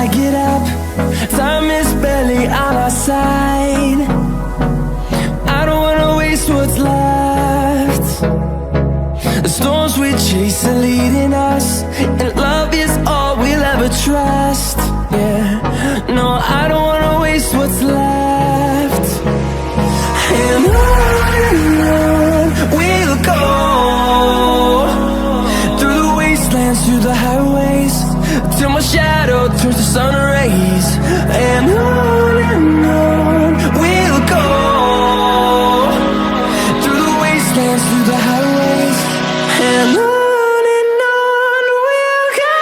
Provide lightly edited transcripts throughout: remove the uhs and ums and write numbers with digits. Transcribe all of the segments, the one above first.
I get up, time is barely on our side. I don't wanna waste what's left. The storms we chase are leading us, and love is all we'll ever trust. Yeah, no, I don't wanna waste what's left. And on we'll go, through the wastelands, through the highways, till my shadow turns to sun rays. And on we'll go, through the wastelands, through the highways, and on we'll go.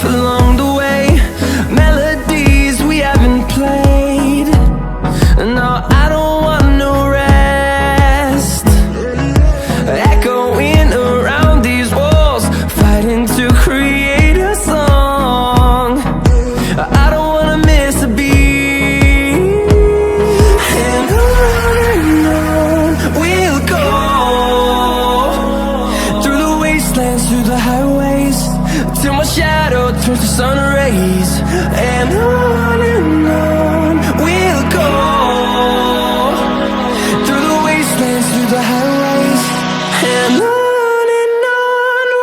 Along the way, melodies we haven't played. No, I don't want no rest. Echoing around these walls, fighting to create a song. I don't wanna miss a beat. And on we'll go, through the wastelands, through the highways, till my shadow turns to sun rays. And on we'll go, through the wastelands, through the highways, and on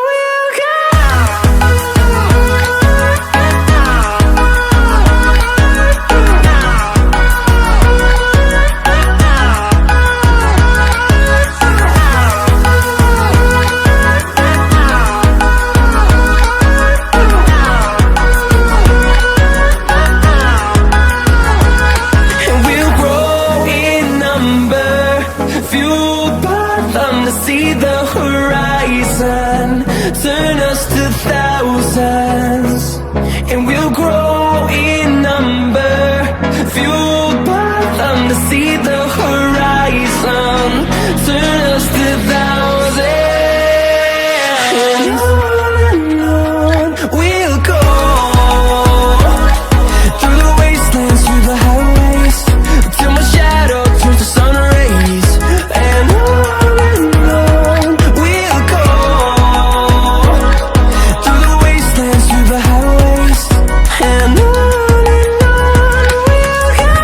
we'll go. Fueled by them to see the horizon, turn us to thousands, and we'll grow in number. Fueled by them to see the horizon, turn us to thousands, and on we'll go, through the wastelands, through the highways, till my shadow turns to sun rays. And on we'll go, through the wastelands, through the highways, and on we'll go.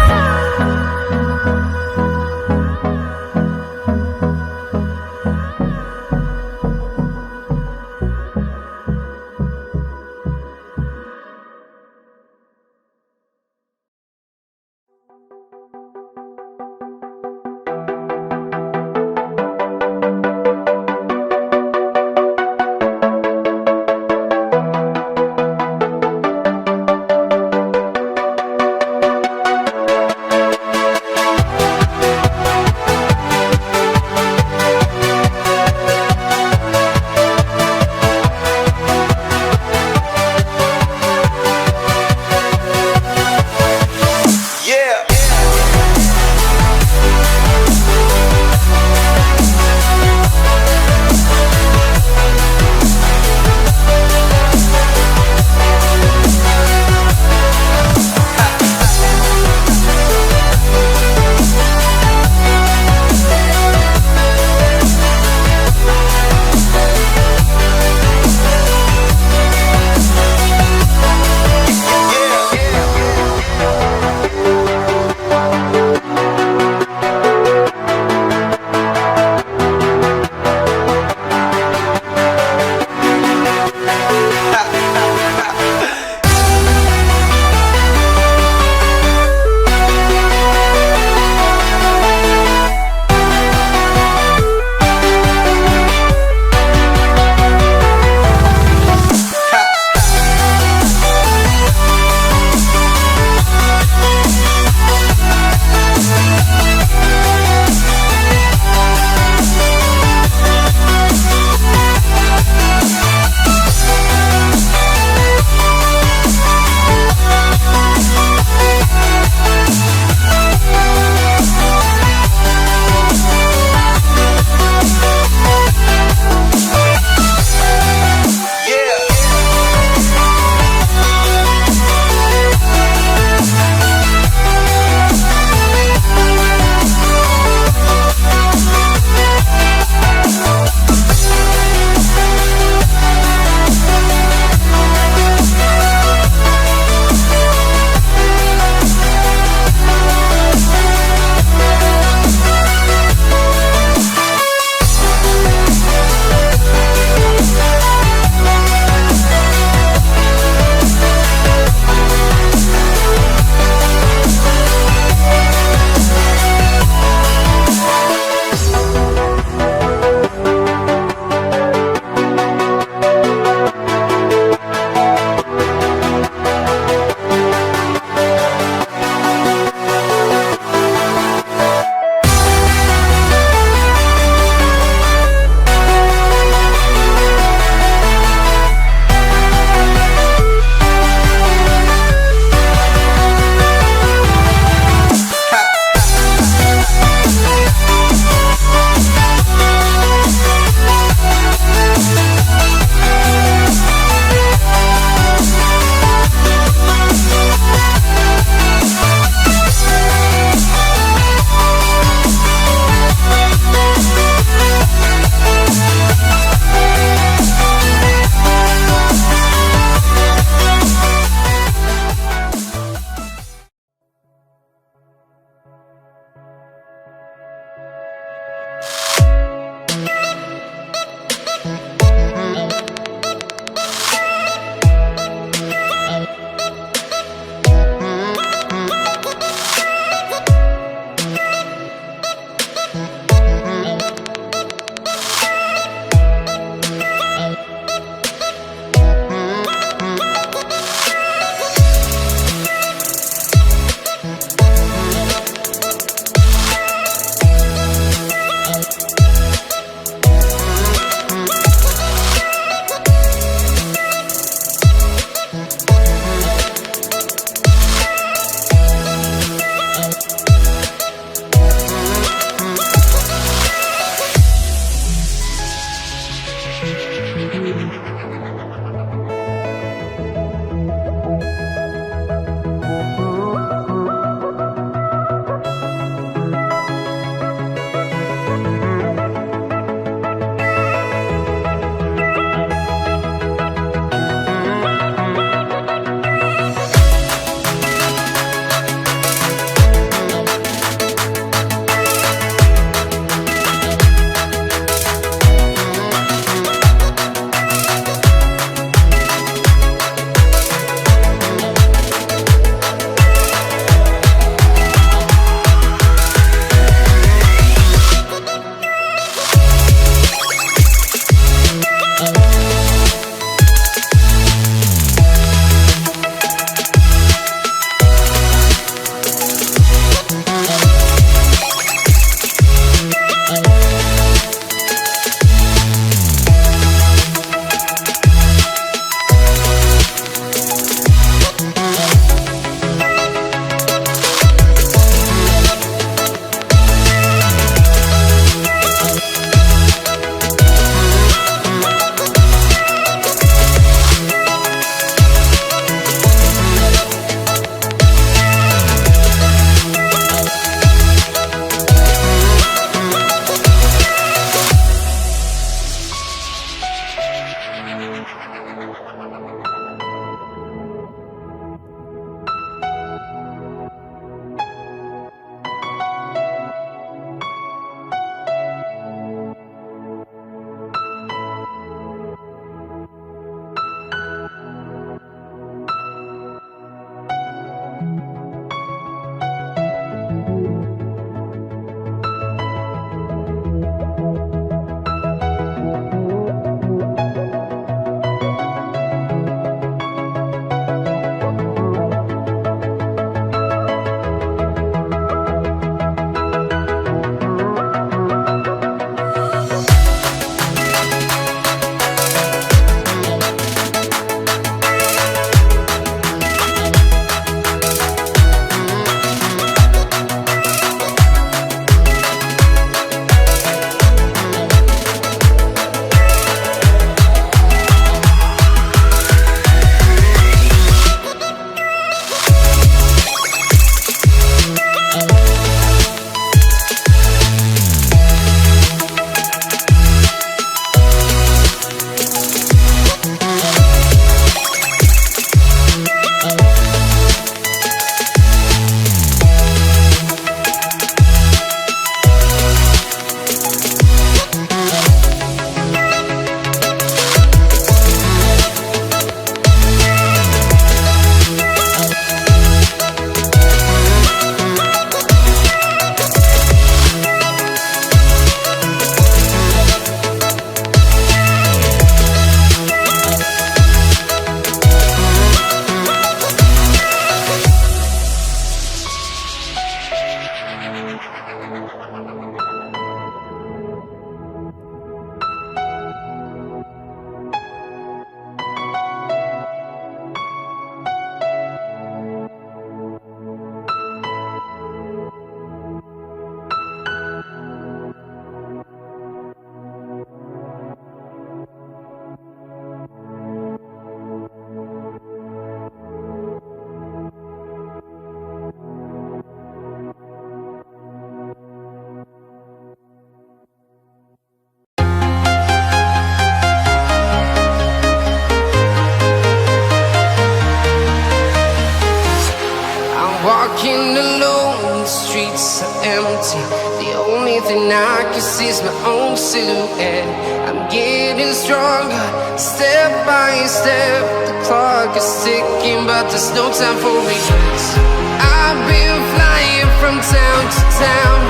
Walking alone, the streets are empty. The only thing I can see is my own silhouette. I'm getting stronger, step by step. The clock is ticking, but there's no time for regrets. I've been flying from town to town,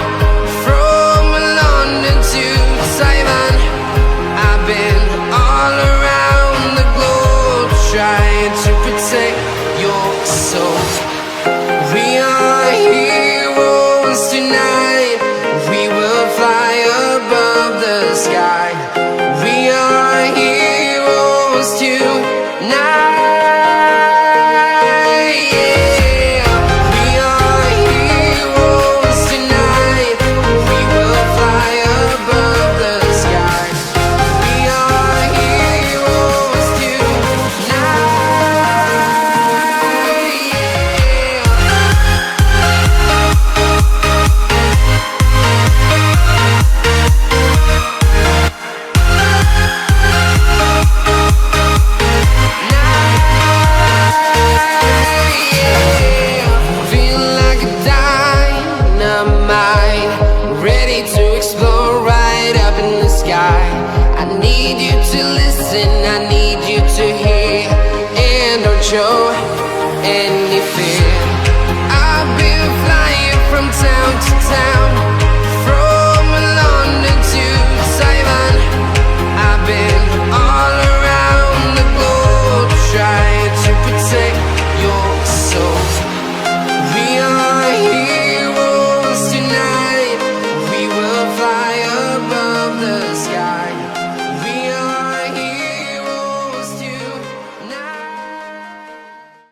from London to Taiwan. I've been all around the globe, trying to protect your soul. We are heroes tonight. We will fly above the sky. We are heroes tonight. Yeah. We are heroes tonight. We will fly above the sky. We are heroes tonight. Ready to explore right up in the sky. I need you to listen. I